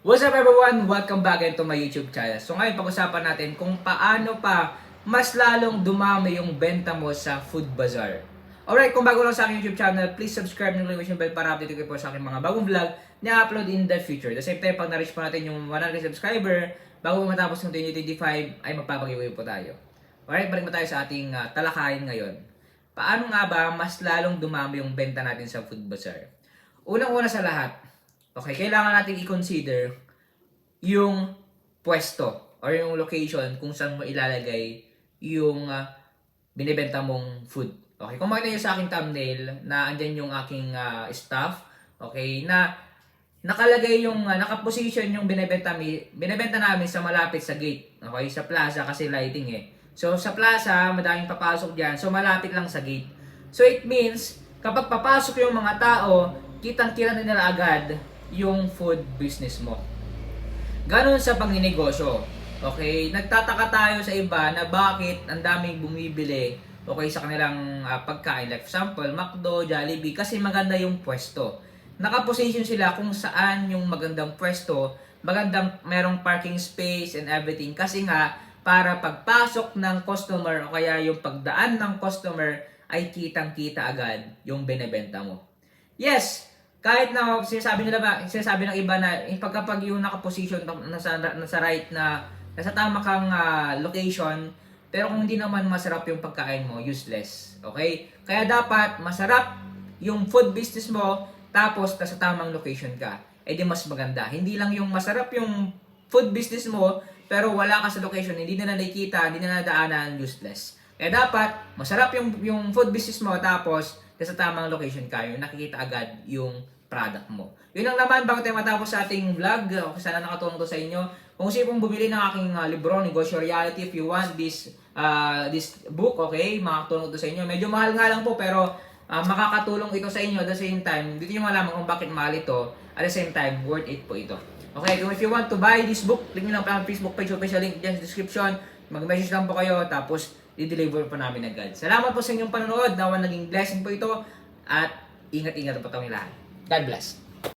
What's up everyone? Welcome back into my YouTube channel. So ngayon pag-usapan natin kung paano pa mas lalong dumami yung benta mo sa Food Bazaar. Alright, kung bago lang sa aking YouTube channel, please subscribe ng notification bell para update kayo po sa aking mga bagong vlog na upload in the future. The same time, pag na-reach po natin yung 100 subscriber, bago matapos ng 2025, ay magpapagiveaway po tayo. Alright, balik na tayo sa ating talakayin ngayon. Paano nga ba mas lalong dumami yung benta natin sa Food Bazaar? Unang-una sa lahat, okay, kailangan natin i-consider yung pwesto or yung location kung saan mo ilalagay yung binibenta mong food. Okay, kung makita nyo sa aking thumbnail na andyan yung aking staff, okay, na nakalagay yung, nakaposition yung binibenta namin sa malapit sa gate. Okay, sa plaza kasi lighting eh. So sa plaza, madaming papasok dyan, so malapit lang sa gate. So it means, kapag papasok yung mga tao, kitang-kita na nila agad yung food business mo. Ganon sa pagninegosyo. Okay, nagtataka tayo sa iba na bakit ang daming bumibili okay sa kanilang pagkain. Like for example, McDo, Jollibee, kasi maganda yung pwesto. Nakaposition sila kung saan yung magandang pwesto, magandang merong parking space and everything. Kasi nga, para pagpasok ng customer o kaya yung pagdaan ng customer ay kitang-kita agad yung binebenta mo. Yes, kahit na sinasabi ng iba na pagkapag yung nakaposition nasa right na nasa tama kang location, pero kung hindi naman masarap yung pagkain mo, useless. Okay? Kaya dapat masarap yung food business mo tapos nasa tamang location ka. Eh di mas maganda. Hindi lang yung masarap yung food business mo pero wala ka sa location, hindi na nakikita, hindi na nadaanan, useless. Kaya dapat masarap yung food business mo tapos nasa tamang location ka, yung nakikita agad yung product mo. Yun lang naman bago tayo matapos sa ating vlog. Sana nakatulong to sa inyo. Kung sino pong bumili ng aking libro, Negosyo Reality, if you want this book, okay, makakatulong to sa inyo. Medyo mahal nga lang po, pero makakatulong ito sa inyo at the same time. Dito nyo malaman kung bakit mahal ito. At the same time, worth it po ito. Okay, kung if you want to buy this book, click nyo lang pa ang Facebook page, official link dyan sa description. Mag-message lang po kayo, tapos i-deliver po namin agad. Salamat po sa inyong panonood. Nawa naging blessing po ito. At ingat-ingat po kami lahat. God bless.